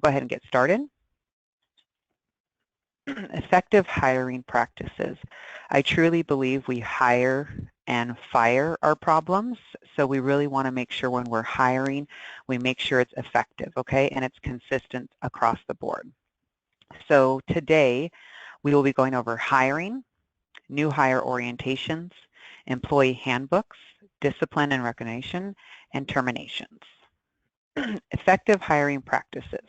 go ahead and get started. Effective hiring practices. I truly believe we hire and fire our problems, so we really want to make sure when we're hiring, we make sure it's effective, okay, and it's consistent across the board. So today, we will be going over hiring, new hire orientations, employee handbooks, discipline and recognition, and terminations. Effective hiring practices.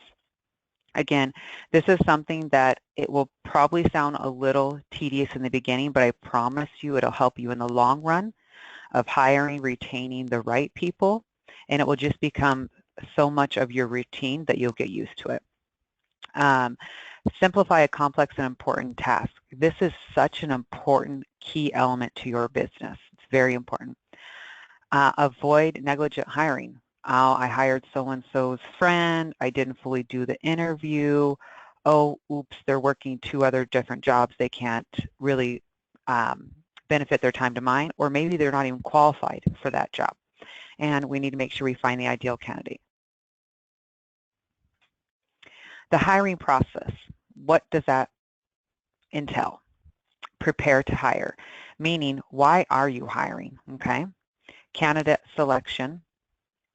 Again, this is something that it will probably sound a little tedious in the beginning, but I promise you it'll help you in the long run of hiring, retaining the right people, and it will just become so much of your routine that you'll get used to it. Simplify a complex and important task. This is such an important key element to your business. It's very important. Avoid negligent hiring. I hired so-and-so's friend. I didn't fully do the interview. Oh, oops, they're working 2 other different jobs. They can't really benefit their time to mine, or maybe they're not even qualified for that job. And we need to make sure we find the ideal candidate. The hiring process, what does that entail? Prepare to hire, meaning why are you hiring, okay? Candidate selection,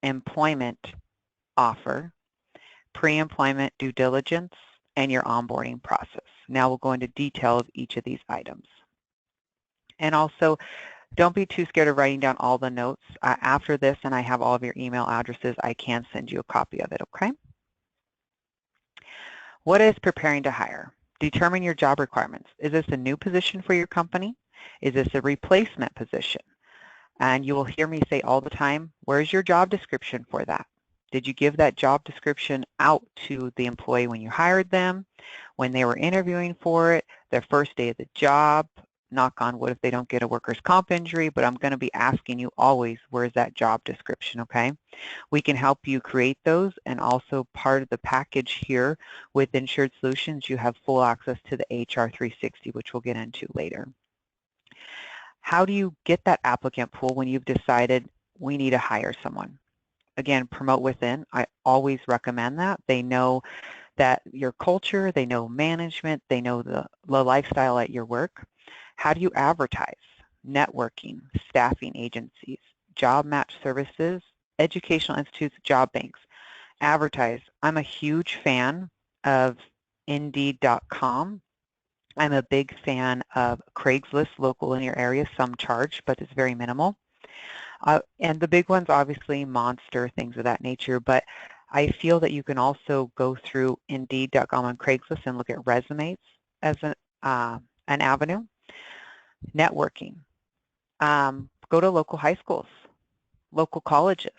employment offer, pre-employment due diligence, and your onboarding process. Now we'll go into detail of each of these items. And also, don't be too scared of writing down all the notes. After this, and I have all of your email addresses, I can send you a copy of it, okay? What is preparing to hire? Determine your job requirements. Is this a new position for your company? Is this a replacement position? And you will hear me say all the time, where's your job description for that? Did you give that job description out to the employee when you hired them, when they were interviewing for it, their first day of the job? Knock on wood if they don't get a workers' comp injury, but I'm going to be asking you always, where's that job description, okay? We can help you create those, and also part of the package here with Insured Solutions, you have full access to the HR 360, which we'll get into later. How do you get that applicant pool when you've decided we need to hire someone? Again, promote within. I always recommend that. They know that your culture, they know management, they know the lifestyle at your work. How do you advertise? Networking, staffing agencies, job match services, educational institutes, job banks. Advertise. I'm a huge fan of Indeed.com. I'm a big fan of Craigslist, local in your area. Some charge, but it's very minimal. And the big ones, obviously, Monster, things of that nature. But I feel that you can also go through Indeed.com and Craigslist and look at resumes as an avenue. Networking. Go to local high schools, local colleges,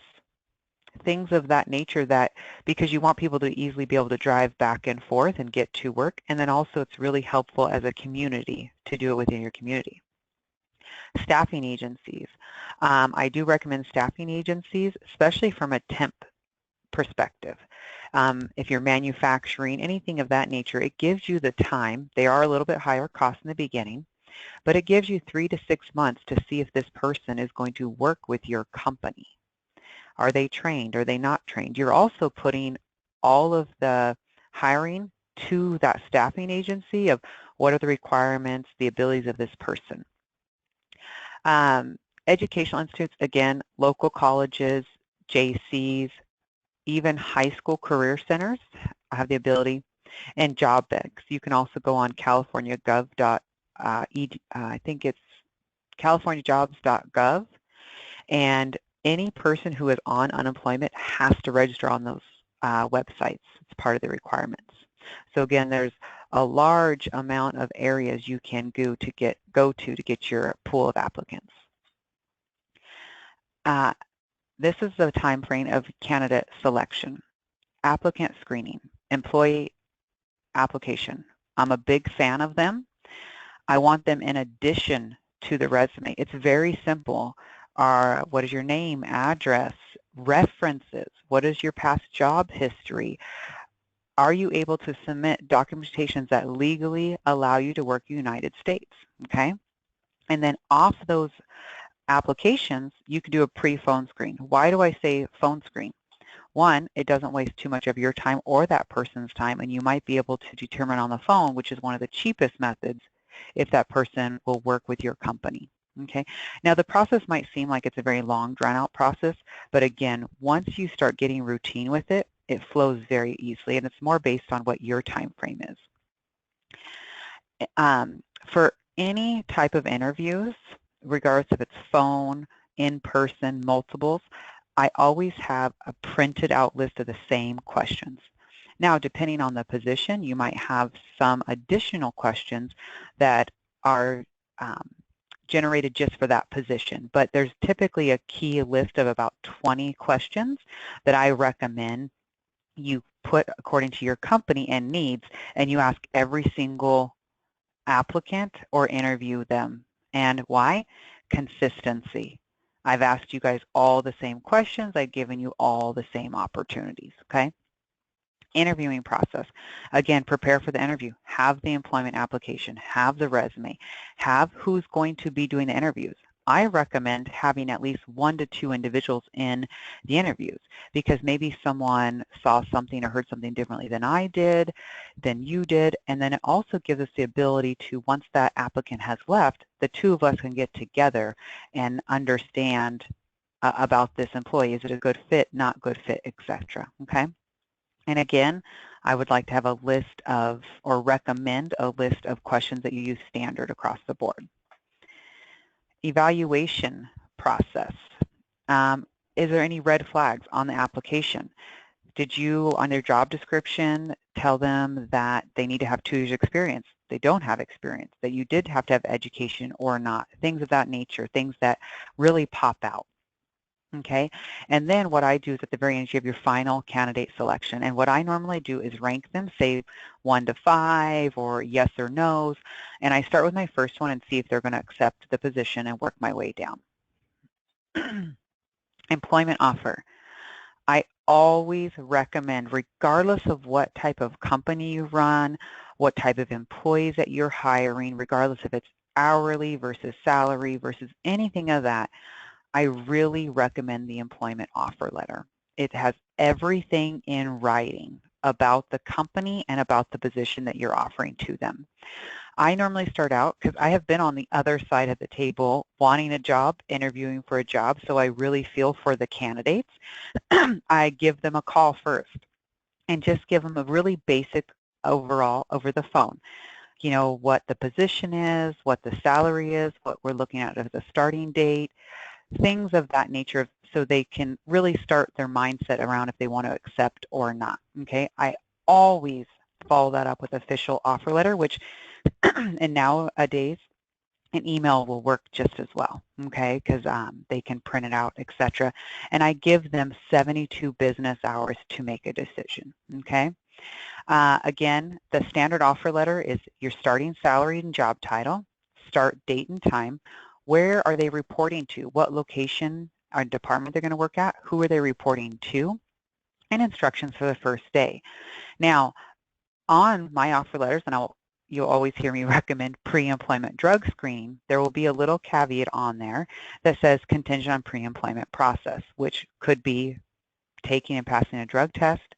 things of that nature, that because you want people to easily be able to drive back and forth and get to work. And then also it's really helpful as a community to do it within your community. Staffing agencies. I do recommend staffing agencies, especially from a temp perspective. If you're manufacturing, anything of that nature, it gives you the time. They are a little bit higher cost in the beginning, but it gives you 3 to 6 months to see if this person is going to work with your company. Are they trained? Are they not trained? You're also putting all of the hiring to that staffing agency of what are the requirements, the abilities of this person. Educational institutes, again, local colleges, JCs, even high school career centers have the ability, and job banks. You can also go on californiagov.ed, I think it's californiajobs.gov, and any person who is on unemployment has to register on those websites. It's part of the requirements. So again, there's a large amount of areas you can go to get your pool of applicants. This is the time frame of candidate selection, applicant screening, employee application. I'm a big fan of them. I want them in addition to the resume. It's very simple. What is your name, address, references? What is your past job history? Are you able to submit documentations that legally allow you to work in the United States? Okay, and then off those applications, you can do a pre-phone screen. Why do I say phone screen? One, it doesn't waste too much of your time or that person's time, and you might be able to determine on the phone, which is one of the cheapest methods, if that person will work with your company. Okay. Now the process might seem like it's a very long, drawn-out process, but again, once you start getting routine with it, it flows very easily, and it's more based on what your time frame is. For any type of interviews, regardless if it's phone, in-person, multiples, I always have a printed out list of the same questions. Now, depending on the position, you might have some additional questions that are generated just for that position, but there's typically a key list of about 20 questions that I recommend you put according to your company and needs, and you ask every single applicant or interview them. And why? Consistency. I've asked you guys all the same questions. I've given you all the same opportunities, okay? Interviewing process. Again, prepare for the interview. Have the employment application. Have the resume. Have who's going to be doing the interviews. I recommend having at least 1 to 2 individuals in the interviews, because maybe someone saw something or heard something differently than I did, than you did, and then it also gives us the ability to, once that applicant has left, the two of us can get together and understand about this employee. Is it a good fit, not good fit, etc. Okay? And again, I would like to have a list of, or recommend a list of questions that you use standard across the board. Evaluation process. Is there any red flags on the application? Did you, on their job description, tell them that they need to have 2 years experience? They don't have experience, that you did have to have education or not, things of that nature, things that really pop out. Okay, and then what I do is at the very end, you have your final candidate selection. And what I normally do is rank them, say 1 to 5 or yes or no's. And I start with my first one and see if they're going to accept the position and work my way down. Employment offer. I always recommend, regardless of what type of company you run, what type of employees that you're hiring, regardless if it's hourly versus salary versus anything of that, I really recommend the employment offer letter. It has everything in writing about the company and about the position that you're offering to them. I normally start out, because I have been on the other side of the table wanting a job, interviewing for a job, so I really feel for the candidates. I give them a call first and just give them a really basic overall over the phone. You know, what the position is, what the salary is, what we're looking at as a starting date, things of that nature, so they can really start their mindset around if they want to accept or not. Okay, I always follow that up with official offer letter, which and nowadays an email will work just as well, okay, because they can print it out, etc. And I give them 72 business hours to make a decision. Okay, again, the standard offer letter is your starting salary and job title, start date and time. Where are they reporting to? What location or department they're going to work at? Who are they reporting to? And instructions for the first day. Now, on my offer letters, and you'll always hear me recommend pre-employment drug screening, there will be a little caveat on there that says contingent on pre-employment process, which could be taking and passing a drug test,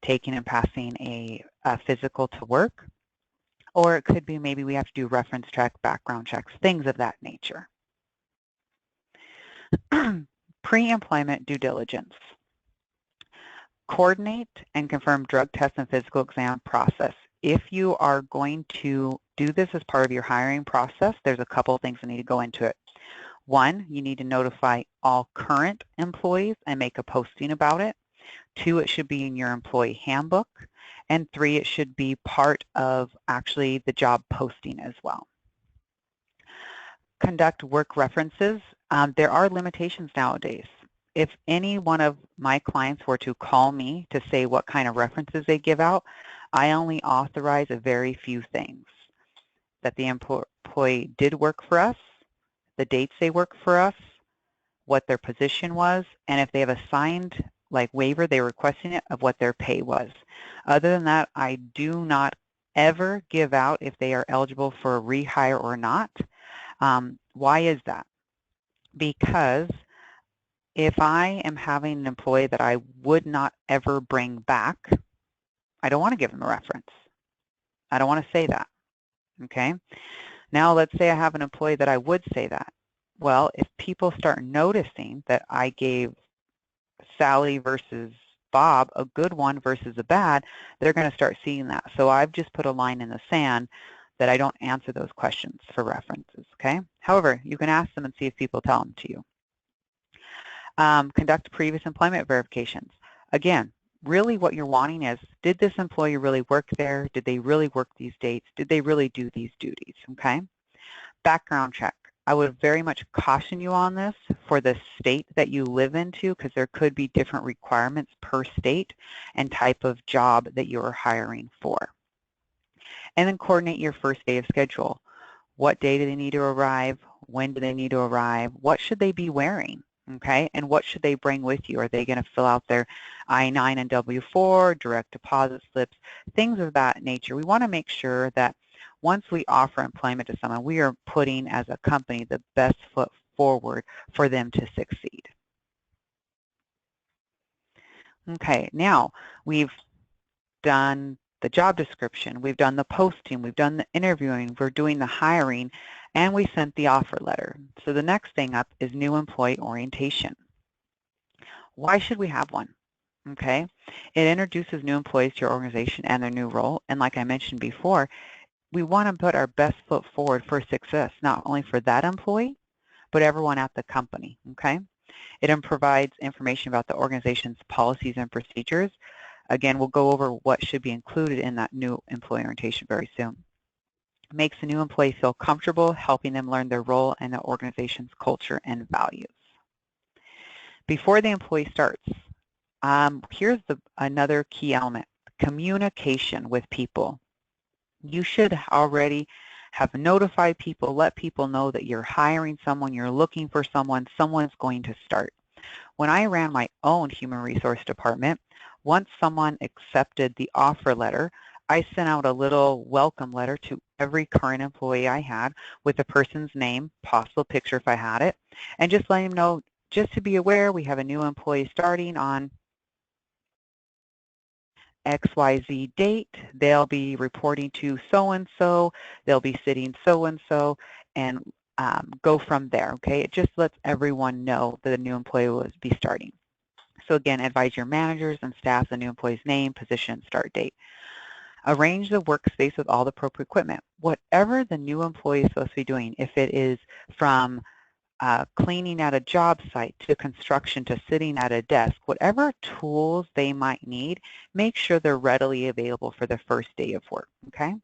taking and passing a physical to work, or it could be maybe we have to do reference check, background checks, things of that nature. Pre-employment due diligence. Coordinate and confirm drug test and physical exam process. If you are going to do this as part of your hiring process, there's a couple of things that need to go into it. One, you need to notify all current employees and make a posting about it. 2, it should be in your employee handbook. And 3, it should be part of actually the job posting as well. Conduct work references. There are limitations nowadays. If any one of my clients were to call me to say what kind of references they give out, I only authorize a very few things. That the employee did work for us, the dates they worked for us, what their position was, and if they have a signed like waiver, they're requesting it, of what their pay was. Other than that, I do not ever give out if they are eligible for a rehire or not. Why is that? Because if I am having an employee that I would not ever bring back, I don't want to give them a reference. I don't want to say that, okay? Now let's say I have an employee that I would say that. Well, if people start noticing that I gave Sally versus Bob a good one versus a bad, they're going to start seeing that. So I've just put a line in the sand that I don't answer those questions for references, okay? However, you can ask them and see if people tell them to you. Conduct previous employment verifications. Again, really what you're wanting is, did this employee really work there? Did they really work these dates? Did they really do these duties, okay? Background check. I would very much caution you on this for the state that you live into, because there could be different requirements per state and type of job that you're hiring for. And then coordinate your first day of schedule. What day do they need to arrive? When do they need to arrive? What should they be wearing? Okay, and what should they bring with you? Are they going to fill out their I-9 and W-4, direct deposit slips, things of that nature? We want to make sure that once we offer employment to someone, we are putting as a company the best foot forward for them to succeed. Okay, now we've done the job description, we've done the posting, we've done the interviewing, we're doing the hiring, and we sent the offer letter. So the next thing up is new employee orientation. Why should we have one? Okay, it introduces new employees to your organization and their new role, and like I mentioned before, we want to put our best foot forward for success, not only for that employee, but everyone at the company, okay? It provides information about the organization's policies and procedures. Again, we'll go over what should be included in that new employee orientation very soon. It makes the new employee feel comfortable, helping them learn their role and the organization's culture and values. Before the employee starts, here's another key element, communication with people. You should already have notified people, let people know that you're hiring someone, you're looking for someone, someone's going to start. When I ran my own human resource department, once someone accepted the offer letter, I sent out a little welcome letter to every current employee I had with the person's name, possible picture if I had it, and just letting them know, just to be aware, we have a new employee starting on XYZ date. They'll be reporting to so-and-so, they'll be sitting so-and-so, and go from there, okay? It just lets everyone know that a new employee will be starting. So again, advise your managers and staff the new employee's name, position, start date. Arrange the workspace with all the appropriate equipment. Whatever the new employee is supposed to be doing, if it is from cleaning at a job site to construction to sitting at a desk, whatever tools they might need, make sure they're readily available for the first day of work, okay?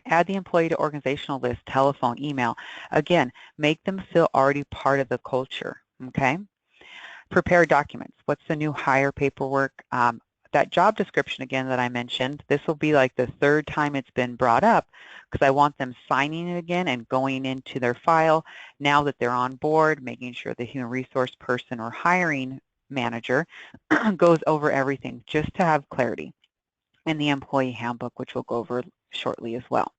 Add the employee to organizational list, telephone, email. Again, make them feel already part of the culture, okay? Prepare documents. What's the new hire paperwork? That job description again that I mentioned, this will be like the third time it's been brought up because I want them signing it again and going into their file now that they're on board, making sure the human resource person or hiring manager goes over everything just to have clarity. And the employee handbook, which we'll go over shortly as well.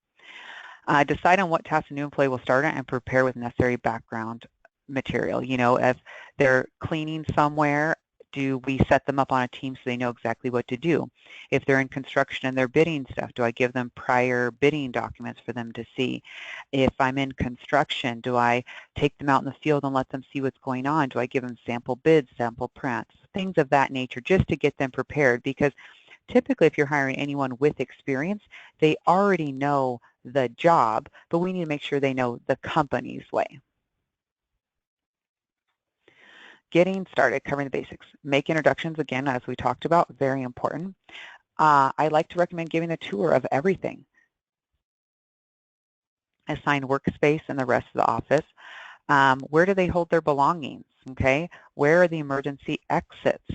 Decide on what tasks a new employee will start on and prepare with necessary background material. You know, if they're cleaning somewhere, do we set them up on a team so they know exactly what to do? If they're in construction and they're bidding stuff, do I give them prior bidding documents for them to see? If I'm in construction, do I take them out in the field and let them see what's going on? Do I give them sample bids, sample prints, things of that nature, just to get them prepared? Because typically if you're hiring anyone with experience, they already know the job, but we need to make sure they know the company's way. Getting started, covering the basics. Make introductions, again, as we talked about, very important. I like to recommend giving a tour of everything. Assign workspace and the rest of the office. Where do they hold their belongings, okay? Where are the emergency exits?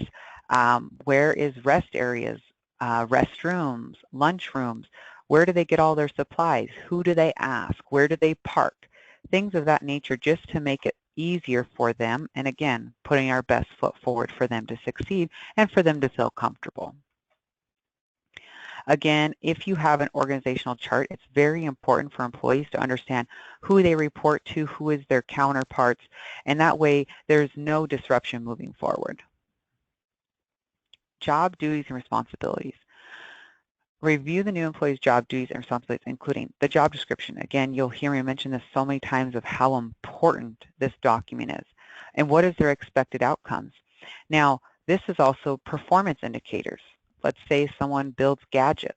Where is rest areas, restrooms, lunchrooms? Where do they get all their supplies? Who do they ask? Where do they park? Things of that nature, just to make it easier for them, and again, putting our best foot forward for them to succeed and for them to feel comfortable. Again, if you have an organizational chart, it's very important for employees to understand who they report to, who is their counterparts, and that way there's no disruption moving forward. Job duties and responsibilities. Review the new employee's job duties and responsibilities, including the job description. Again, you'll hear me mention this so many times of how important this document is and what is their expected outcomes. Now, this is also performance indicators. Let's say someone builds gadgets.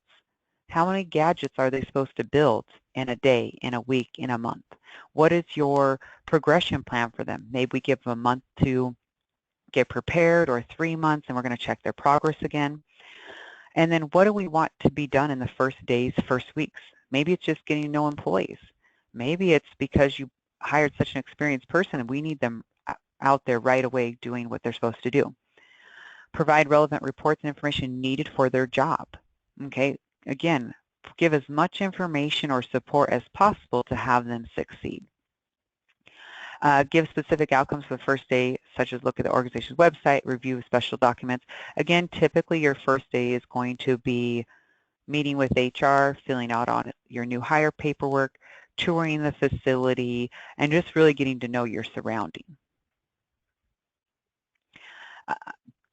How many gadgets are they supposed to build in a day, in a week, in a month? What is your progression plan for them? Maybe we give them a month to get prepared, or 3 months, and we're going to check their progress again. And then what do we want to be done in the first days, first weeks? Maybe it's just getting to know employees. Maybe it's because you hired such an experienced person and we need them out there right away doing what they're supposed to do. Provide relevant reports and information needed for their job. Okay, again, give as much information or support as possible to have them succeed. Give specific outcomes for the first day, such as look at the organization's website, review special documents. Again, typically your first day is going to be meeting with HR, filling out on your new hire paperwork, touring the facility, and just really getting to know your surrounding.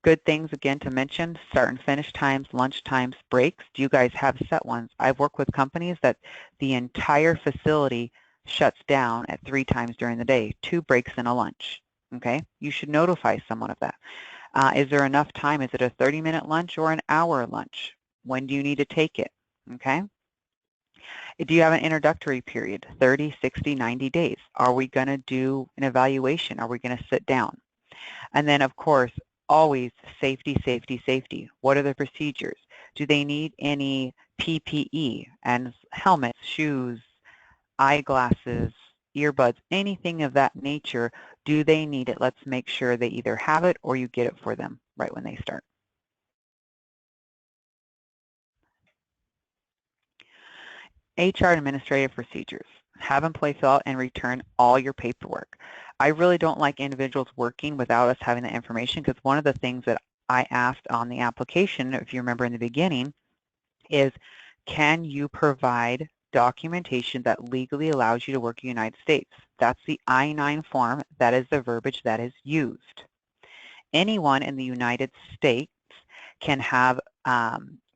Good things, again, to mention: start and finish times, lunch times, breaks. Do you guys have set ones? I've worked with companies that the entire facility shuts down at 3 times during the day, 2 breaks and a lunch. Okay, you should notify someone of that. Is there enough time? Is it a 30-minute lunch or an hour lunch? When do you need to take it? Okay. Do you have an introductory period, 30, 60, 90 days? Are we going to do an evaluation? Are we going to sit down? And then, of course, always safety, safety, safety. What are the procedures? Do they need any PPE and helmets, shoes, eyeglasses, earbuds, anything of that nature? Do they need it? Let's make sure they either have it or you get it for them right when they start. HR administrative procedures. Have employee fill out and return all your paperwork. I really don't like individuals working without us having the information, because one of the things that I asked on the application, if you remember in the beginning, is can you provide documentation that legally allows you to work in the United States? That's the I-9 form. That is the verbiage that is used. Anyone in the United States can have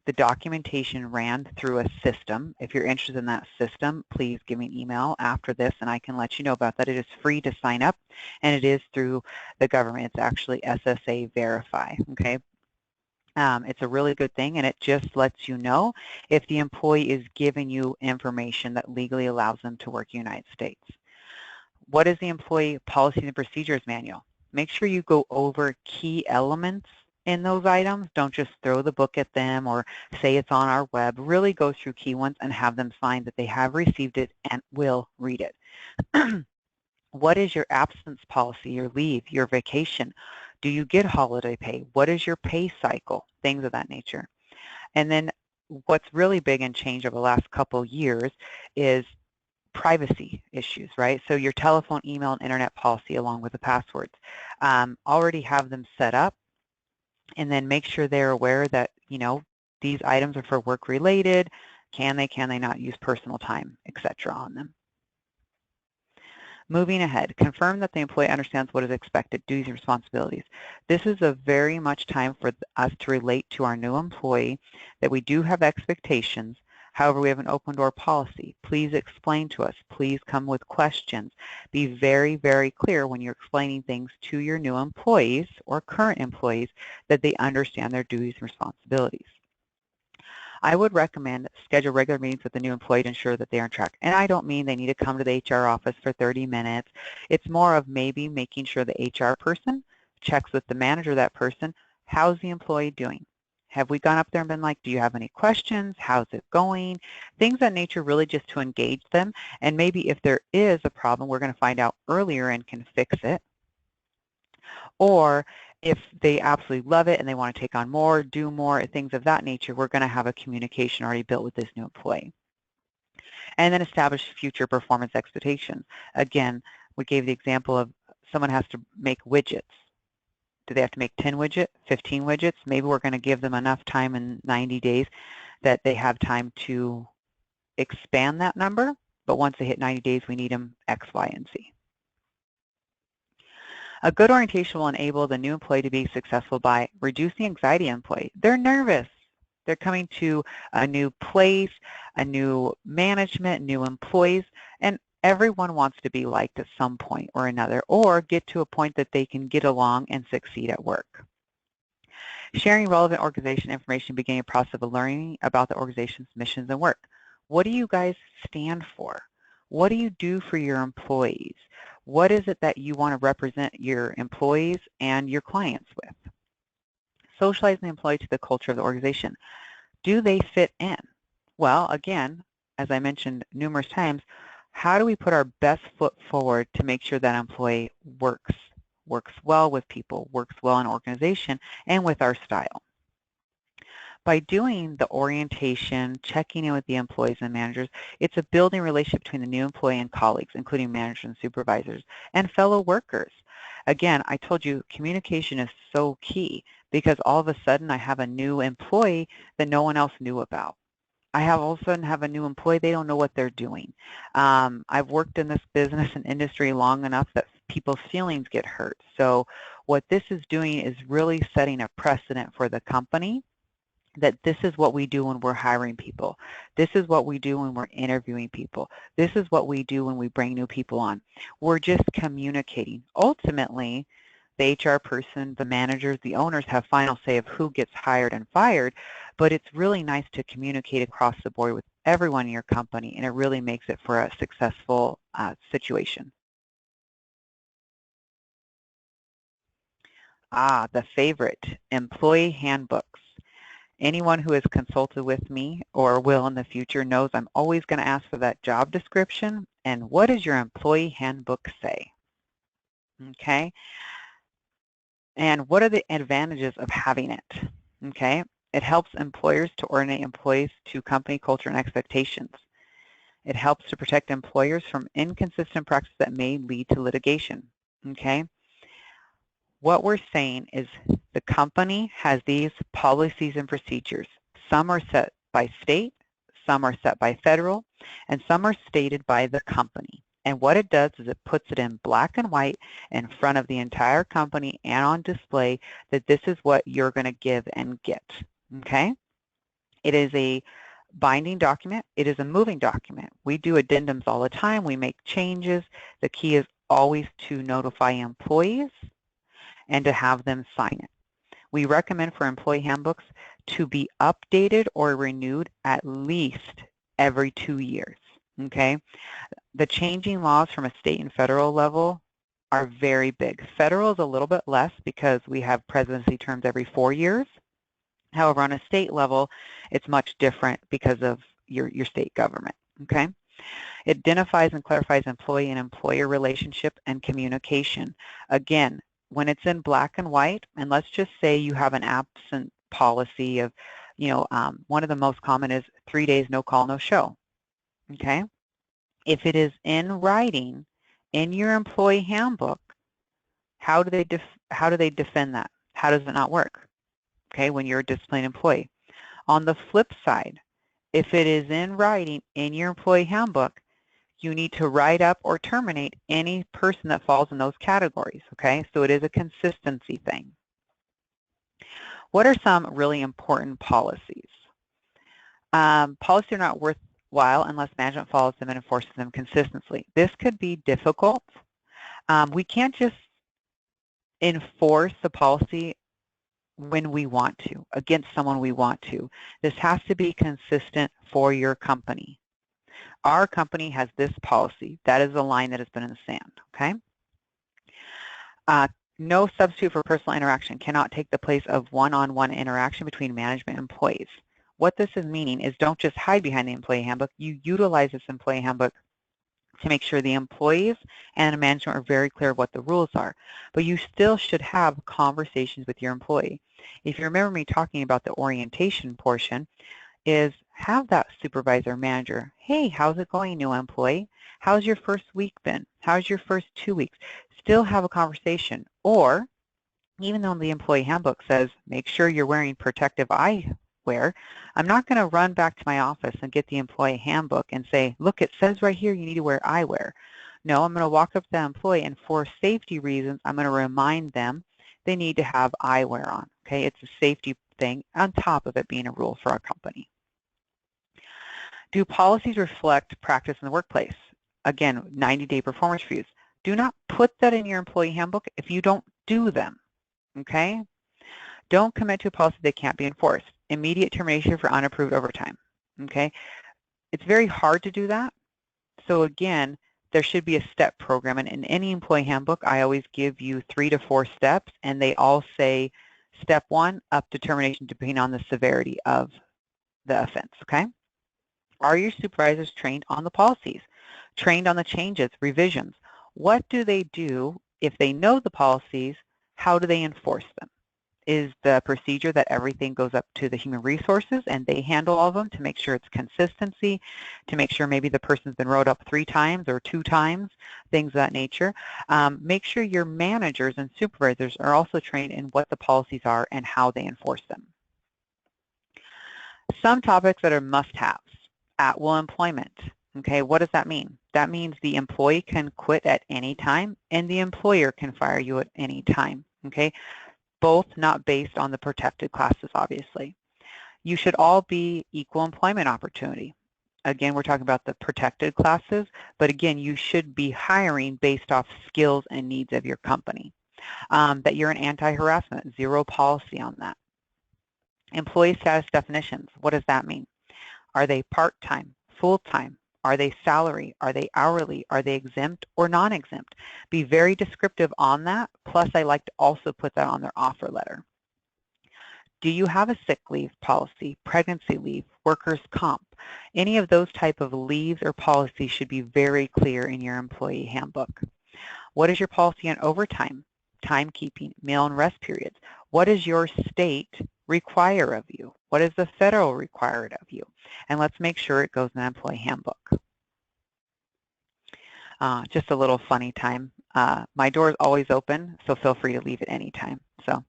the documentation ran through a system. If you're interested in that system, please give me an email after this and I can let you know about that. It is free to sign up and it is through the government. It's actually SSA Verify, okay? It's a really good thing, and it just lets you know if the employee is giving you information that legally allows them to work in the United States. What is the employee policy and procedures manual? Make sure you go over key elements in those items. Don't just throw the book at them or say it's on our web. Really go through key ones and have them sign that they have received it and will read it. What is your absence policy, your leave, your vacation? Do you get holiday pay? What is your pay cycle? Things of that nature. And then what's really big and changed over the last couple years is privacy issues, right? So your telephone, email, and internet policy along with the passwords. Already have them set up, and then make sure they're aware that, you know, these items are for work related. Can they not use personal time, etc. on them. Moving ahead, confirm that the employee understands what is expected, duties and responsibilities. This is a very much time for us to relate to our new employee that we do have expectations. However, we have an open door policy. Please explain to us. Please come with questions. Be very, very clear when you're explaining things to your new employees or current employees that they understand their duties and responsibilities. I would recommend schedule regular meetings with the new employee to ensure that they are on track. And I don't mean they need to come to the HR office for 30 minutes. It's more of maybe making sure the HR person checks with the manager of that person. How's the employee doing? Have we gone up there and been like, do you have any questions? How's it going? Things of that nature, really just to engage them. And maybe if there is a problem, we're going to find out earlier and can fix it. Or if they absolutely love it and they want to take on more, do more, things of that nature, we're going to have a communication already built with this new employee. And then establish future performance expectations. Again, we gave the example of someone has to make widgets. Do they have to make 10 widgets, 15 widgets? Maybe we're going to give them enough time in 90 days that they have time to expand that number, but once they hit 90 days, we need them X, Y, and Z. A good orientation will enable the new employee to be successful by reducing anxiety in employee. They're nervous. They're coming to a new place, a new management, new employees, and everyone wants to be liked at some point or another, or get to a point that they can get along and succeed at work. Sharing relevant organization information, beginning a process of learning about the organization's missions and work. What do you guys stand for? What do you do for your employees? What is it that you want to represent your employees and your clients with? Socializing the employee to the culture of the organization. Do they fit in? Well, again, as I mentioned numerous times, how do we put our best foot forward to make sure that employee works well with people, works well in organization, and with our style? By doing the orientation, checking in with the employees and managers, it's a building relationship between the new employee and colleagues, including managers and supervisors, and fellow workers. Again, I told you communication is so key because all of a sudden I have a new employee that no one else knew about. I all of a sudden have a new employee, they don't know what they're doing. I've worked in this business and industry long enough that people's feelings get hurt. So what this is doing is really setting a precedent for the company that this is what we do when we're hiring people. This is what we do when we're interviewing people. This is what we do when we bring new people on. We're just communicating. Ultimately, the HR person, the managers, the owners have final say of who gets hired and fired, but it's really nice to communicate across the board with everyone in your company, and it really makes it for a successful situation. The favorite, employee handbooks. Anyone who has consulted with me or will in the future knows I'm always going to ask for that job description and what does your employee handbook say? Okay. And what are the advantages of having it? Okay. It helps employers to orient employees to company culture and expectations. It helps to protect employers from inconsistent practices that may lead to litigation. Okay. What we're saying is the company has these policies and procedures. Some are set by state, some are set by federal, and some are stated by the company. And what it does is it puts it in black and white in front of the entire company and on display that this is what you're going to give and get. Okay? It is a binding document. It is a moving document. We do addendums all the time. We make changes. The key is always to notify employees and to have them sign it. We recommend for employee handbooks to be updated or renewed at least every 2 years, okay? The changing laws from a state and federal level are very big. Federal is a little bit less because we have presidency terms every 4 years. However, on a state level, it's much different because of your state government, okay? It identifies and clarifies employee and employer relationship and communication. Again, when it's in black and white, and let's just say you have an absent policy of, one of the most common is 3 days, no call, no show, okay? If it is in writing in your employee handbook, how do they defend that? How does it not work, okay, when you're a disciplined employee? On the flip side, if it is in writing in your employee handbook, you need to write up or terminate any person that falls in those categories, okay? So it is a consistency thing. What are some really important policies? Policies are not worthwhile unless management follows them and enforces them consistently. This could be difficult. We can't just enforce the policy when we want to, against someone we want to. This has to be consistent for your company. Our company has this policy. That is a line that has been in the sand, okay? No substitute for personal interaction cannot take the place of one-on-one interaction between management and employees. What this is meaning is don't just hide behind the employee handbook. You utilize this employee handbook to make sure the employees and the management are very clear what the rules are. But you still should have conversations with your employee. If you remember me talking about the orientation portion, is have that supervisor manager, hey, how's it going, new employee? How's your first week been? How's your first 2 weeks? Still have a conversation. Or even though the employee handbook says make sure you're wearing protective eye wear, I'm not going to run back to my office and get the employee handbook and say, look, it says right here you need to wear eyewear. No, I'm going to walk up to the employee, and for safety reasons, I'm going to remind them they need to have eyewear on. Okay, it's a safety thing on top of it being a rule for our company. Do policies reflect practice in the workplace? Again, 90-day performance reviews. Do not put that in your employee handbook if you don't do them, okay? Don't commit to a policy that can't be enforced. Immediate termination for unapproved overtime, okay? It's very hard to do that. So again, there should be a step program, and in any employee handbook, I always give you 3 to 4 steps, and they all say step 1 up to termination depending on the severity of the offense, okay? Are your supervisors trained on the policies, trained on the changes, revisions? What do they do if they know the policies? How do they enforce them? Is the procedure that everything goes up to the human resources and they handle all of them to make sure it's consistency, to make sure maybe the person's been wrote up 3 times or 2 times, things of that nature. Make sure your managers and supervisors are also trained in what the policies are and how they enforce them. Some topics that are must-haves. At-will employment. Okay, what does that mean? That means the employee can quit at any time and the employer can fire you at any time. Okay, both not based on the protected classes, obviously. You should all be equal employment opportunity. Again, we're talking about the protected classes, but again, you should be hiring based off skills and needs of your company. That you're an anti-harassment, 0 policy on that. Employee status definitions, what does that mean? Are they part-time, full-time? Are they salary? Are they hourly? Are they exempt or non-exempt? Be very descriptive on that. Plus, I like to also put that on their offer letter. Do you have a sick leave policy, pregnancy leave, workers' comp? Any of those type of leaves or policies should be very clear in your employee handbook. What is your policy on overtime, timekeeping, meal and rest periods? What does your state require of you? What does the federal require of you? And let's make sure it goes in the employee handbook. Just a little funny time. My door is always open, so feel free to leave at any time. So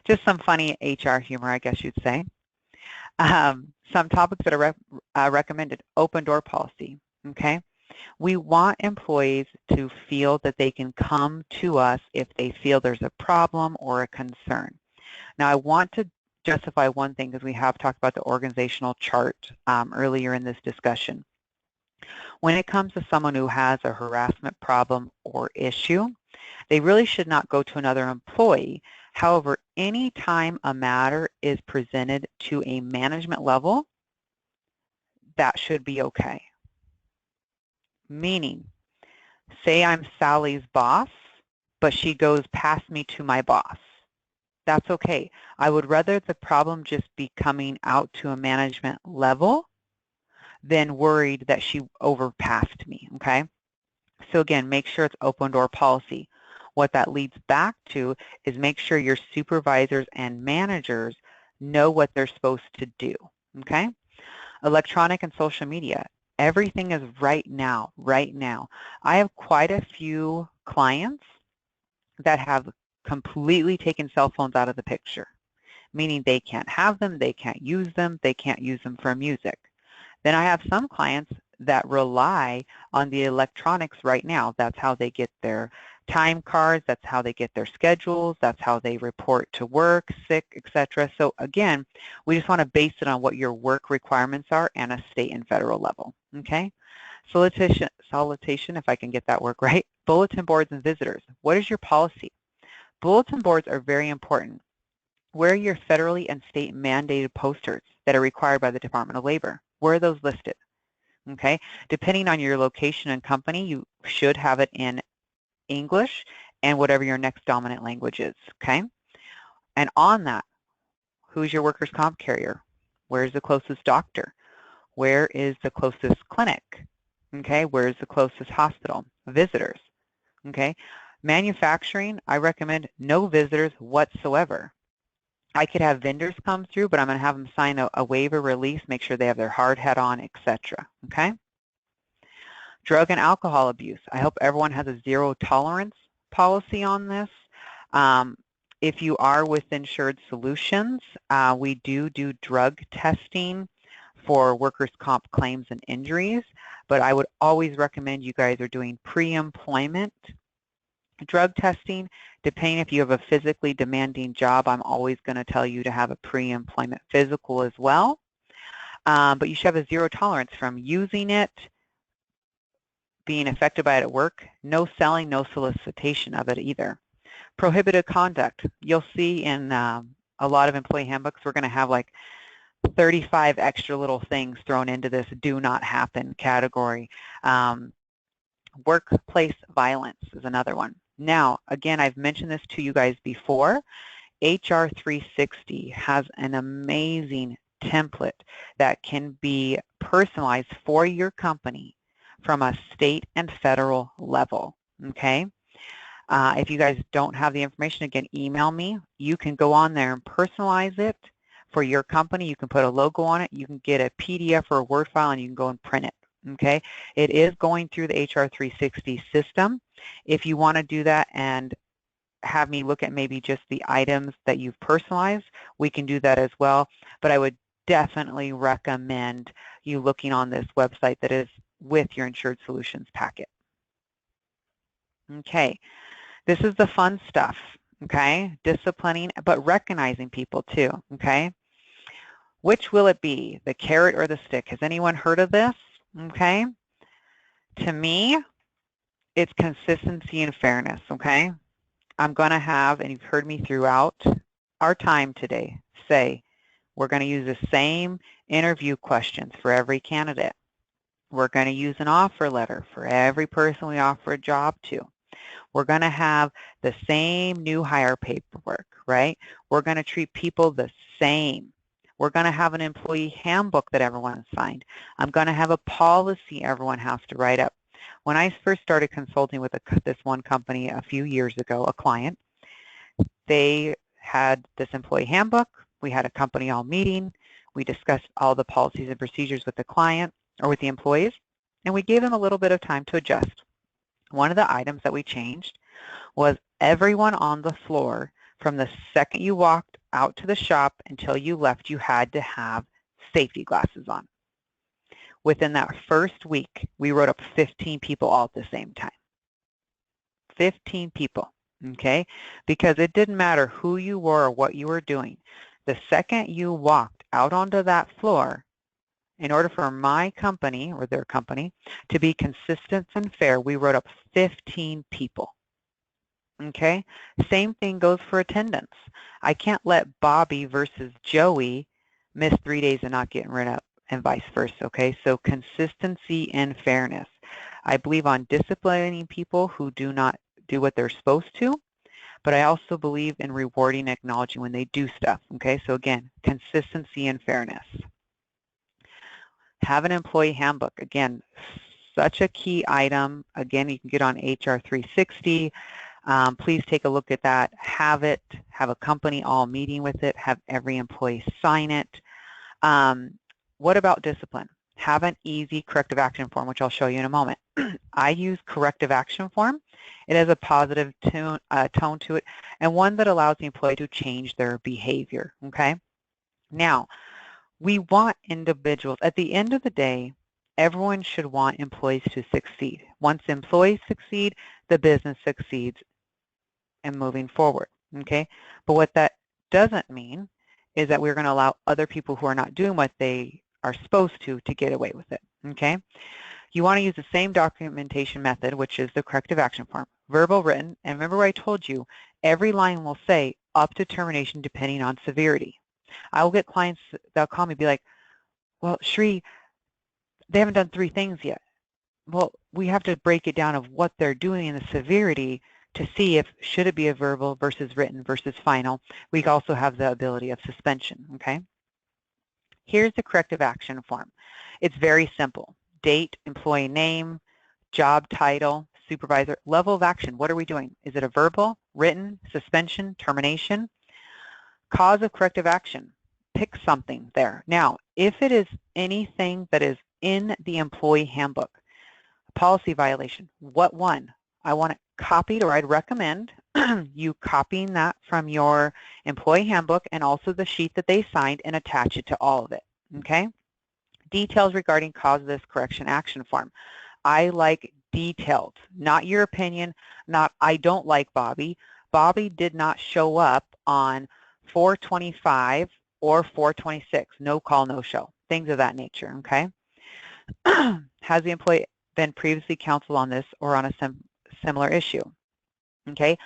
just some funny HR humor, I guess you'd say. Some topics that are recommended, open door policy, okay? We want employees to feel that they can come to us if they feel there's a problem or a concern. Now, I want to justify one thing because we have talked about the organizational chart earlier in this discussion. When it comes to someone who has a harassment problem or issue, they really should not go to another employee. However, anytime a matter is presented to a management level, that should be okay. Meaning, say I'm Sally's boss, but she goes past me to my boss. That's okay. I would rather the problem just be coming out to a management level than worried that she overpassed me, okay? So again, make sure it's open door policy. What that leads back to is make sure your supervisors and managers know what they're supposed to do, okay? Electronic and social media. Everything is right now, right now. I have quite a few clients that have completely taken cell phones out of the picture, meaning they can't have them, they can't use them, they can't use them for music. Then I have some clients that rely on the electronics right now. That's how they get their time cards, that's how they get their schedules, that's how they report to work, sick, etc. So again, we just want to base it on what your work requirements are and a state and federal level, okay? Solicitation, if I can get that work right. Bulletin boards and visitors. What is your policy? Bulletin boards are very important. Where are your federally and state mandated posters that are required by the Department of Labor? Where are those listed? Okay, depending on your location and company, you should have it in English and whatever your next dominant language is, okay? And on that, who's your workers' comp carrier? Where's the closest doctor? Where is the closest clinic? Okay, where's the closest hospital? Visitors, okay? Manufacturing, I recommend no visitors whatsoever. I could have vendors come through, but I'm going to have them sign a waiver release, make sure they have their hard hat on, etc. Okay? Drug and alcohol abuse. I hope everyone has a zero tolerance policy on this. If you are with Insured Solutions, we do drug testing for workers' comp claims and injuries, but I would always recommend you guys are doing pre-employment drug testing. Depending if you have a physically demanding job, I'm always going to tell you to have a pre-employment physical as well. But you should have a zero tolerance from using it, being affected by it at work, no selling, no solicitation of it either. Prohibited conduct. You'll see in a lot of employee handbooks, we're going to have like 35 extra little things thrown into this do not happen category. Workplace violence is another one. Now, again, I've mentioned this to you guys before. HR 360 has an amazing template that can be personalized for your company from a state and federal level, okay? If you guys don't have the information, again, email me. You can go on there and personalize it for your company. You can put a logo on it. You can get a PDF or a Word file, and you can go and print it, okay? It is going through the HR 360 system. If you want to do that and have me look at maybe just the items that you've personalized, we can do that as well. But I would definitely recommend you looking on this website that is with your Insured Solutions packet. Okay, this is the fun stuff, okay? Disciplining, but recognizing people too, okay? Which will it be, the carrot or the stick? Has anyone heard of this? Okay. To me, it's consistency and fairness, okay? I'm going to have, and you've heard me throughout our time today, say we're going to use the same interview questions for every candidate. We're going to use an offer letter for every person we offer a job to. We're going to have the same new hire paperwork, right? We're going to treat people the same. We're going to have an employee handbook that everyone signed. I'm going to have a policy everyone has to write up. When I first started consulting with this one company a few years ago, a client, they had this employee handbook. We had a company all meeting. We discussed all the policies and procedures with the client or with the employees, and we gave them a little bit of time to adjust. One of the items that we changed was everyone on the floor, from the second you walked out to the shop until you left, you had to have safety glasses on. Within that first week, we wrote up 15 people all at the same time. 15 people, okay? Because it didn't matter who you were or what you were doing. The second you walked out onto that floor, in order for my company or their company to be consistent and fair, we wrote up 15 people. Okay? Same thing goes for attendance. I can't let Bobby versus Joey miss 3 days and not getting rid of, and vice versa, okay? So consistency and fairness. I believe on disciplining people who do not do what they're supposed to, but I also believe in rewarding and acknowledging when they do stuff, okay? So again, consistency and fairness. Have an employee handbook. Again, such a key item. Again, you can get on HR 360. Please take a look at that. Have it. Have a company all meeting with it. Have every employee sign it. What about discipline? Have an easy corrective action form, which I'll show you in a moment. I use corrective action form. It has a positive tone to it, and one that allows the employee to change their behavior, okay? Now, we want individuals, at the end of the day, everyone should want employees to succeed. Once employees succeed, the business succeeds and moving forward, okay? But what that doesn't mean is that we're going to allow other people who are not doing what they are supposed to get away with it, okay? You want to use the same documentation method, which is the corrective action form, verbal, written, and remember what I told you, every line will say up to termination depending on severity. I will get clients that'll call me and be like, well, Shri, they haven't done 3 things yet. Well, we have to break it down of what they're doing and the severity to see if should it be a verbal versus written versus final. We also have the ability of suspension, okay? Here's the corrective action form. It's very simple. Date, employee name, job title, supervisor, level of action. What are we doing? Is it a verbal, written, suspension, termination? Cause of corrective action. Pick something there. Now, if it is anything that is in the employee handbook, a policy violation, what one? I want it copied, or I'd recommend you copying that from your employee handbook and also the sheet that they signed and attach it to all of it, okay? Details regarding cause of this correction action form. I like detailed, not your opinion, not I don't like Bobby. Bobby did not show up on 4/25 or 4/26, no call, no show, things of that nature, okay? Has the employee been previously counseled on this or on a similar issue? Okay,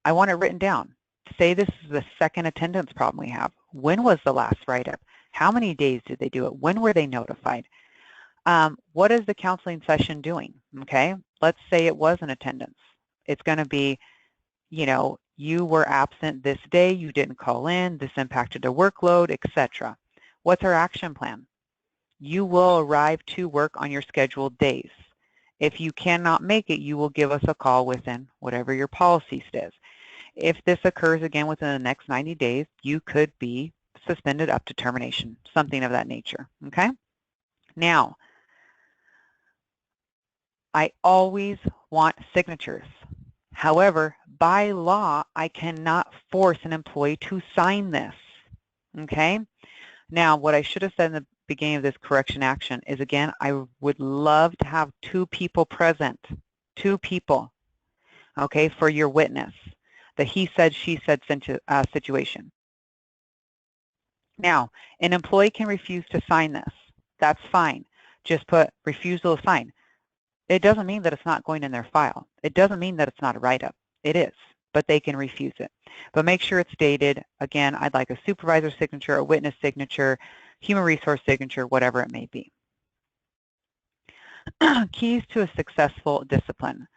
I want it written down. Say this is the second attendance problem we have. When was the last write-up? How many days did they do it? When were they notified? What is the counseling session doing? Okay, let's say it was an attendance. It's going to be, you know, you were absent this day, you didn't call in, this impacted the workload, etc. What's our action plan? You will arrive to work on your scheduled days. If you cannot make it, you will give us a call within whatever your policy says. If this occurs again within the next 90 days, you could be suspended up to termination, something of that nature, okay? Now, I always want signatures. However, by law, I cannot force an employee to sign this, okay? Now, what I should have said in the beginning of this correction action is, again, I would love to have 2 people present, 2 people, okay, for your witness, the he said, she said situation. Now, an employee can refuse to sign this. That's fine. Just put refusal to sign. It doesn't mean that it's not going in their file. It doesn't mean that it's not a write-up. It is, but they can refuse it. But make sure it's dated. Again, I'd like a supervisor signature, a witness signature, human resource signature, whatever it may be. Keys to a successful discipline.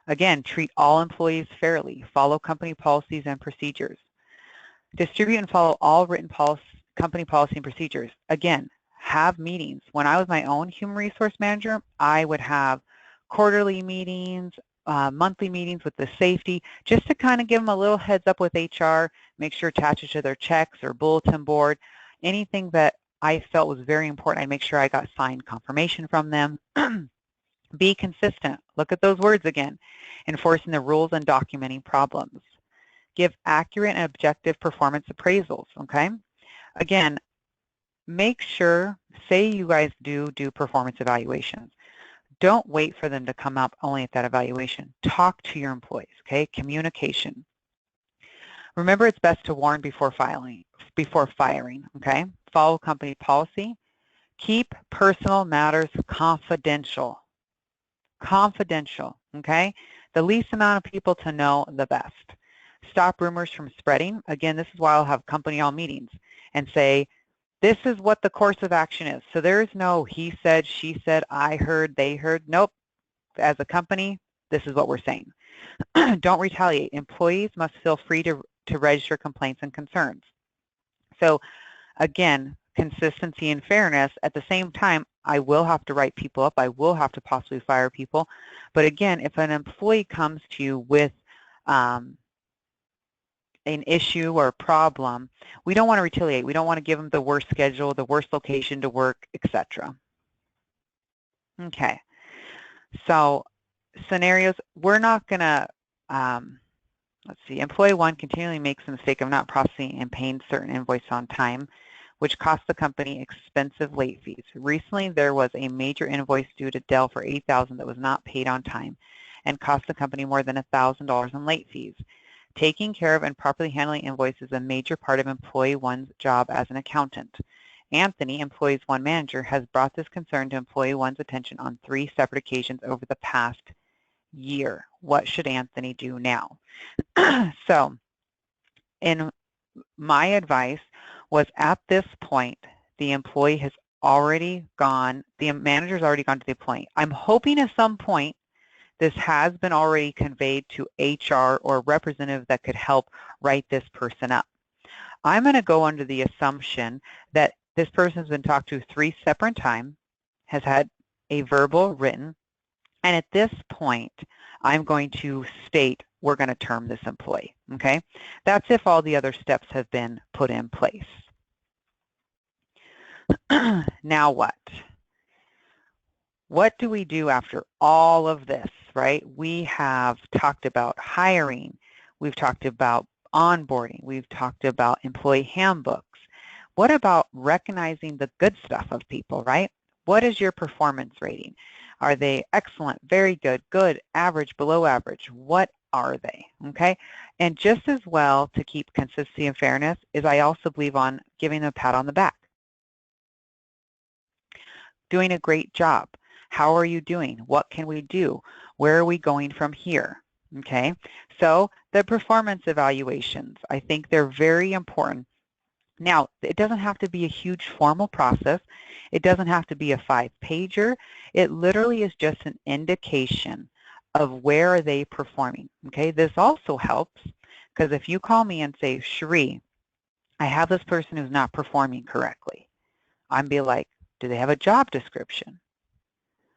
Again, treat all employees fairly. Follow company policies and procedures. Distribute and follow all written company policy and procedures. Again, have meetings. When I was my own human resource manager, I would have quarterly meetings, monthly meetings with the safety, just to kind of give them a little heads up with HR, make sure attach it to their checks or bulletin board. Anything that I felt was very important, I'd make sure I got signed confirmation from them. Be consistent. Look at those words again. Enforcing the rules and documenting problems. Give accurate and objective performance appraisals, okay? Again, make sure, say you guys do performance evaluations. Don't wait for them to come up only at that evaluation. Talk to your employees, okay? Communication. Remember, it's best to warn before firing, okay? Follow company policy. Keep personal matters confidential. Confidential, okay? The least amount of people to know, the best. Stop rumors from spreading. Again, this is why I'll have company all meetings and say, this is what the course of action is. So there is no he said, she said, I heard, they heard. Nope. As a company, this is what we're saying. Don't retaliate. Employees must feel free to register complaints and concerns. So again, consistency and fairness. At the same time, I will have to write people up. I will have to possibly fire people. But again, if an employee comes to you with an issue or a problem, we don't want to retaliate. We don't want to give them the worst schedule, the worst location to work, etc. Okay, so scenarios, we're not going to, let's see, employee 1 continually makes the mistake of not processing and paying certain invoices on time, which costs the company expensive late fees. Recently, there was a major invoice due to Dell for $8,000 that was not paid on time and cost the company more than $1,000 in late fees. Taking care of and properly handling invoices is a major part of employee 1's job as an accountant. Anthony, employee 1 manager, has brought this concern to employee 1's attention on 3 separate occasions over the past year. What should Anthony do now? So, in my advice was, at this point, the employee has already gone, the manager's already gone to the employee. I'm hoping at some point this has been already conveyed to HR or a representative that could help write this person up. I'm going to go under the assumption that this person has been talked to 3 separate times, has had a verbal, written, and at this point, I'm going to state we're going to term this employee, okay? That's if all the other steps have been put in place. Now what? What do we do after all of this, right? We have talked about hiring. We've talked about onboarding. We've talked about employee handbooks. What about recognizing the good stuff of people, right? What is your performance rating? Are they excellent, very good, good, average, below average? What are they? Okay. And just as well, to keep consistency and fairness, is I also believe on giving them a pat on the back. Doing a great job. How are you doing? What can we do? Where are we going from here? Okay. So the performance evaluations, I think they're very important. Now, it doesn't have to be a huge formal process. It doesn't have to be a 5-pager. It literally is just an indication of where are they performing. Okay, this also helps because if you call me and say, Cherie, I have this person who's not performing correctly, I'm be like, do they have a job description?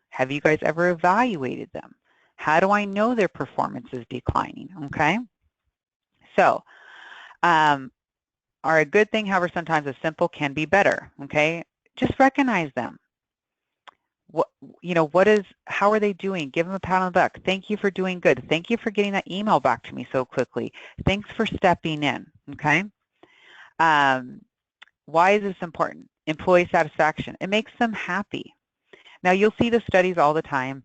Have you guys ever evaluated them? How do I know their performance is declining? Okay, so are a good thing, however, sometimes a simple can be better, okay? Just recognize them. How are they doing? Give them a pat on the back. Thank you for doing good. Thank you for getting that email back to me so quickly. Thanks for stepping in, okay? Why is this important? Employee satisfaction. It makes them happy. Now, you'll see the studies all the time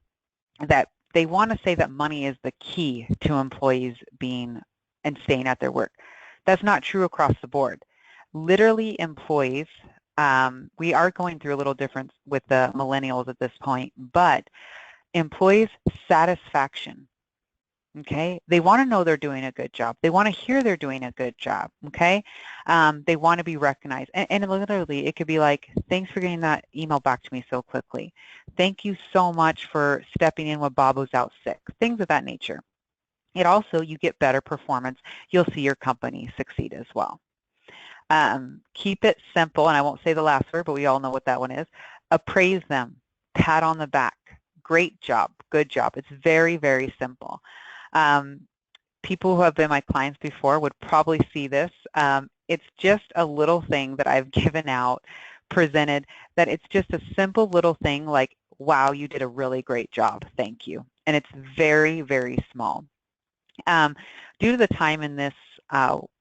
that they want to say that money is the key to employees being and staying at their work. That's not true across the board. Literally, employees, we are going through a little difference with the millennials at this point, but employees' satisfaction, okay? They want to know they're doing a good job. They want to hear they're doing a good job, okay? They want to be recognized. And literally, it could be like, thanks for getting that email back to me so quickly. Thank you so much for stepping in when Bob was out sick, things of that nature. It also, you get better performance. You'll see your company succeed as well. Keep it simple, and I won't say the last word, but we all know what that one is. Appraise them, pat on the back, great job, good job. It's very, very simple. People who have been my clients before would probably see this. It's just a little thing that I've given out, presented, that it's just a simple little thing like, wow, you did a really great job, thank you. And it's very, very small. Due to the time in this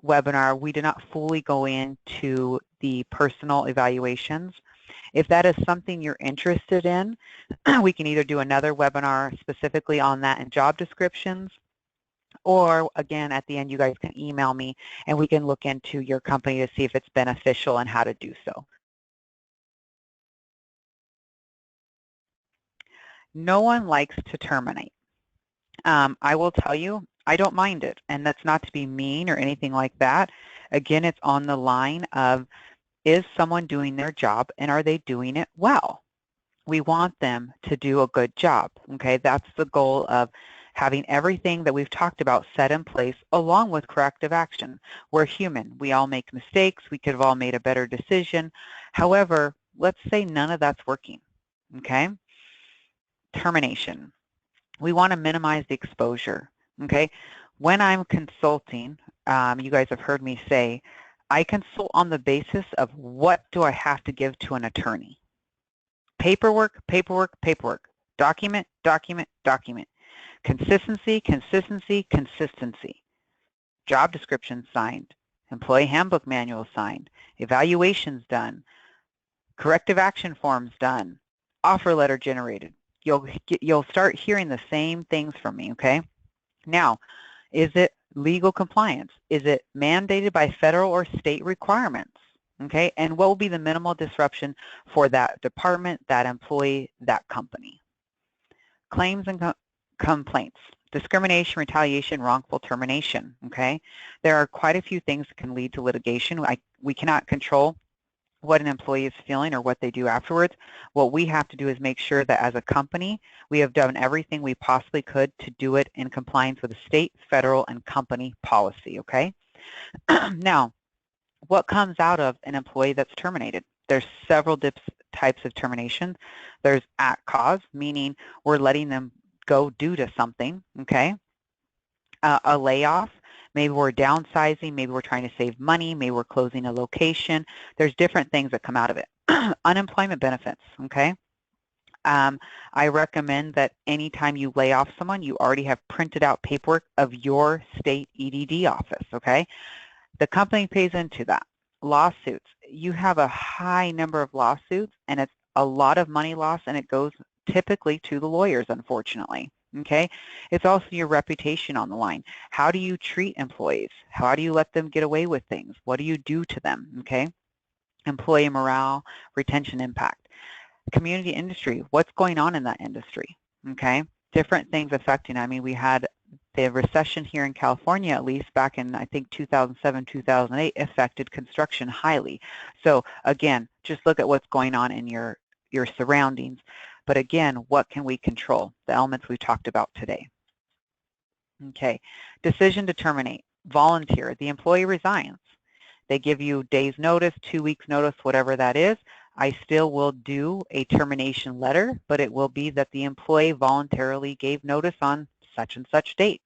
webinar, we did not fully go into the personal evaluations. If that is something you're interested in, we can either do another webinar specifically on that and job descriptions, or again, at the end, you guys can email me and we can look into your company to see if it's beneficial and how to do so. No one likes to terminate. I will tell you, I don't mind it, and that's not to be mean or anything like that. Again, it's on the line of, is someone doing their job and are they doing it well? We want them to do a good job, okay? That's the goal of having everything that we've talked about set in place along with corrective action. We're human. We all make mistakes. We could have all made a better decision. However, let's say none of that's working, okay? Termination. We want to minimize the exposure, okay? When I'm consulting, you guys have heard me say, I consult on the basis of what do I have to give to an attorney. Paperwork, paperwork, paperwork. Document, document, document. Consistency, consistency, consistency. Job description signed. Employee handbook manual signed. Evaluations done. Corrective action forms done. Offer letter generated. You'll start hearing the same things from me, okay? Now, is it legal compliance? Is it mandated by federal or state requirements? Okay, and what will be the minimal disruption for that department, that employee, that company? Claims and complaints. Discrimination, retaliation, wrongful termination, okay? There are quite a few things that can lead to litigation. We cannot control what an employee is feeling or what they do afterwards. What we have to do is make sure that as a company, we have done everything we possibly could to do it in compliance with the state, federal, and company policy, okay? Now, what comes out of an employee that's terminated? There's several types of termination. There's at cause, meaning we're letting them go due to something, okay? A layoff, maybe we're downsizing, maybe we're trying to save money, maybe we're closing a location. There's different things that come out of it. Unemployment benefits, okay? I recommend that anytime you lay off someone, you already have printed out paperwork of your state EDD office, okay? The company pays into that. Lawsuits. You have a high number of lawsuits, and it's a lot of money lost, and it goes typically to the lawyers, unfortunately. Okay? It's also your reputation on the line. How do you treat employees? How do you let them get away with things? What do you do to them? Okay? Employee morale, retention impact. Community industry. What's going on in that industry? Okay? Different things affecting. I mean, we had the recession here in California, at least back in, I think, 2007, 2008, affected construction highly. So again, just look at what's going on in your surroundings. But again, what can we control? The elements we talked about today. Okay, decision to terminate. Volunteer. The employee resigns. They give you days notice, 2 weeks notice, whatever that is. I still will do a termination letter, but it will be that the employee voluntarily gave notice on such and such date.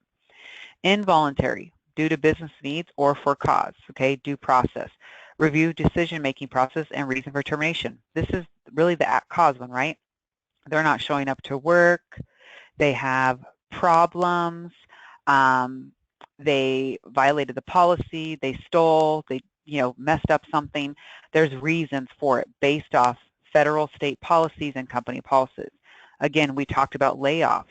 Involuntary, due to business needs or for cause, okay, due process. Review decision-making process and reason for termination. This is really the at cause one, right? They're not showing up to work, they have problems, they violated the policy, they stole, they messed up something. There's reasons for it based off federal, state policies and company policies. Again, we talked about layoffs.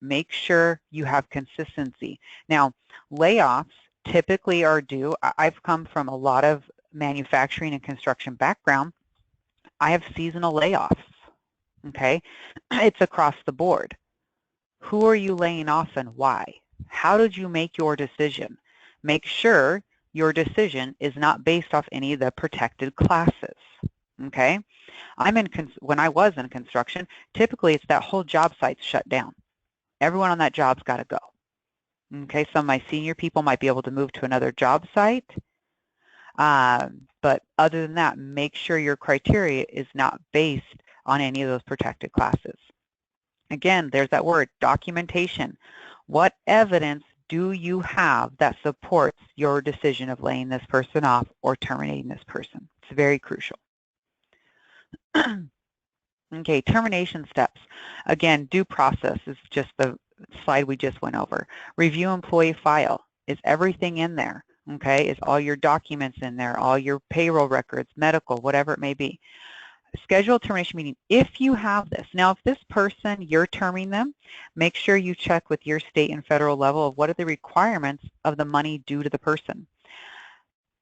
Make sure you have consistency. Now, layoffs typically are due. I've come from a lot of manufacturing and construction background. I have seasonal layoffs, okay? It's across the board. Who are you laying off and why? How did you make your decision? Make sure your decision is not based off any of the protected classes, okay? When I was in construction, typically it's that whole job site's shut down. Everyone on that job's got to go. Okay, some of my senior people might be able to move to another job site, but other than that, make sure your criteria is not based on any of those protected classes. Again, there's that word, documentation. What evidence do you have that supports your decision of laying this person off or terminating this person? It's very crucial. Okay, termination steps. Again, due process is just the slide we just went over. Review employee file. Is everything in there? Okay, is all your documents in there, all your payroll records, medical, whatever it may be. Schedule a termination meeting if you have this. Now, if this person, you're terming them, make sure you check with your state and federal level of what are the requirements of the money due to the person.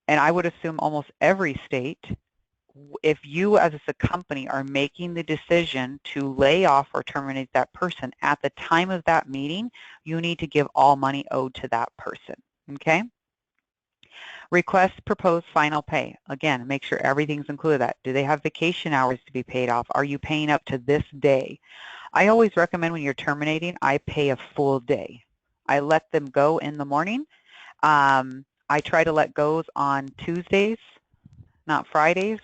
And I would assume almost every state, if you as a company are making the decision to lay off or terminate that person at the time of that meeting, you need to give all money owed to that person, okay? Request proposed final pay. Again, make sure everything's included that. Do they have vacation hours to be paid off? Are you paying up to this day? I always recommend when you're terminating, I pay a full day. I let them go in the morning. I try to let goes on Tuesdays, not Fridays.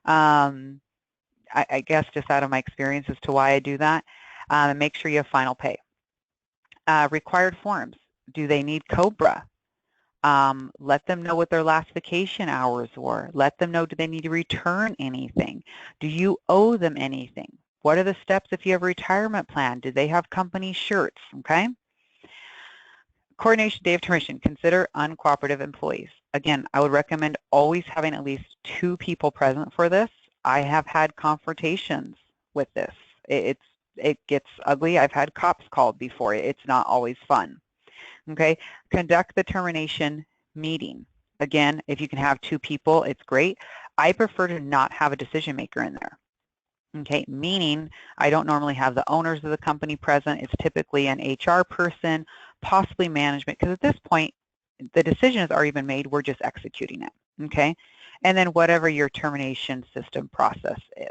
I guess just out of my experience as to why I do that. And make sure you have final pay. Required forms. Do they need COBRA? Let them know what their last vacation hours were. Let them know, do they need to return anything? Do you owe them anything? What are the steps if you have a retirement plan? Do they have company shirts? Okay. Coordination day of termination. Consider uncooperative employees. Again, I would recommend always having at least 2 people present for this. I have had confrontations with this. It gets ugly. I've had cops called before. It's not always fun. Okay, conduct the termination meeting. Again, if you can have 2 people, it's great. I prefer to not have a decision maker in there. Okay, meaning I don't normally have the owners of the company present. It's typically an HR person, possibly management, because at this point, the decision has already been made. We're just executing it. Okay, and then whatever your termination system process is.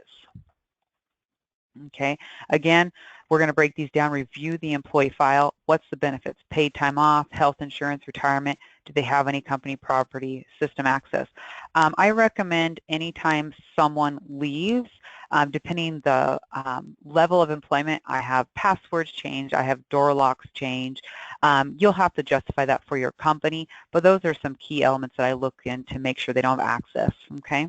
Okay, again, we're going to break these down, review the employee file. What's the benefits? Paid time off, health insurance, retirement. Do they have any company property, system access? I recommend anytime someone leaves, depending the level of employment, I have passwords change, I have door locks change. You'll have to justify that for your company, but those are some key elements that I look in to make sure they don't have access, okay?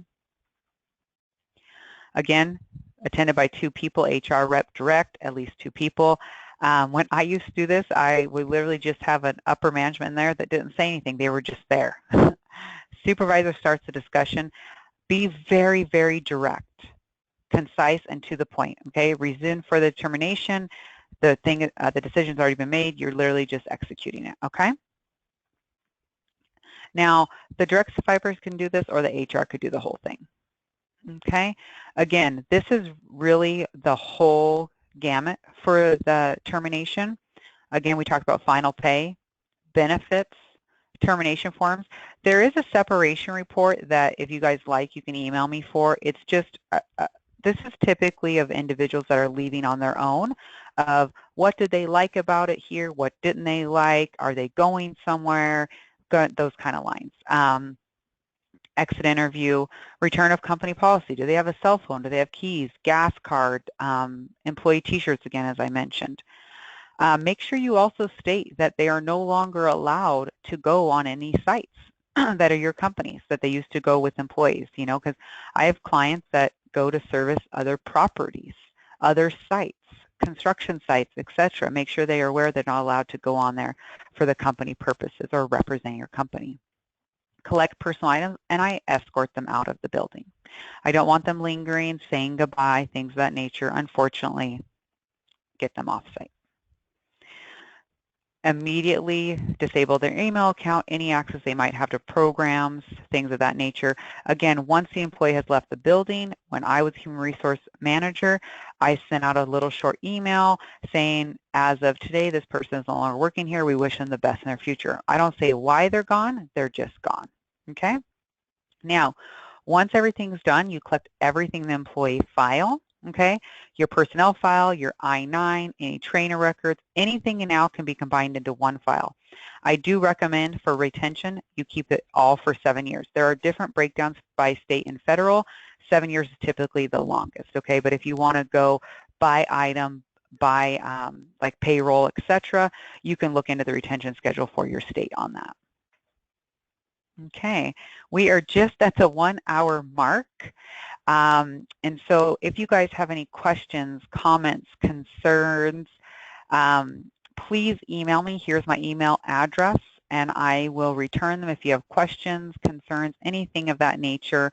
Again, attended by 2 people, HR rep direct, at least 2 people. When I used to do this, I would literally just have an upper management in there that didn't say anything. They were just there. Supervisor starts the discussion. Be very, very direct, concise, and to the point. Okay, reason for the termination. The decision's already been made. You're literally just executing it. Okay. Now, the direct supervisors can do this, or the HR could do the whole thing. Okay. Again, this is really the whole gamut for the termination. Again, we talked about final pay, benefits, termination forms. There is a separation report that if you guys like, you can email me for. It's just, this is typically of individuals that are leaving on their own, of what did they like about it here, what didn't they like, are they going somewhere, those kind of lines. Exit interview, return of company policy. Do they have a cell phone? Do they have keys, gas card, employee t-shirts again, as I mentioned. Make sure you also state that they are no longer allowed to go on any sites that are your companies, that they used to go with employees, you know, because I have clients that go to service other properties, other sites, construction sites, etc. Make sure they are aware they're not allowed to go on there for the company purposes or represent your company. Collect personal items, and I escort them out of the building. I don't want them lingering, saying goodbye, things of that nature. Unfortunately, get them off site. Immediately disable their email account, any access they might have to programs, things of that nature. Again, once the employee has left the building, when I was human resource manager, I sent out a little short email saying, as of today, this person is no longer working here. We wish them the best in their future. I don't say why they're gone, they're just gone. Okay? Now, once everything's done, you collect everything in the employee file. Okay, your personnel file, your I-9, any trainer records, anything now can be combined into one file. I do recommend for retention, you keep it all for 7 years. There are different breakdowns by state and federal. 7 years is typically the longest, okay? But if you want to go by item, by like payroll, etc., you can look into the retention schedule for your state on that. Okay, we are just at the 1 hour mark. And so if you guys have any questions, comments, concerns, please email me. Here's my email address, and I will return them if you have questions, concerns, anything of that nature.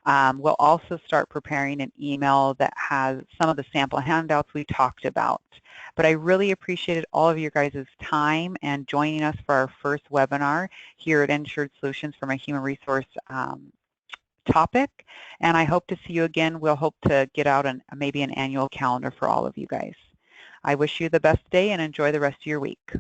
We'll also start preparing an email that has some of the sample handouts we talked about. But I really appreciated all of your guys' time and joining us for our first webinar here at Insured Solutions for my human resource topic, and I hope to see you again. We'll hope to get out maybe an annual calendar for all of you guys. I wish you the best day and enjoy the rest of your week.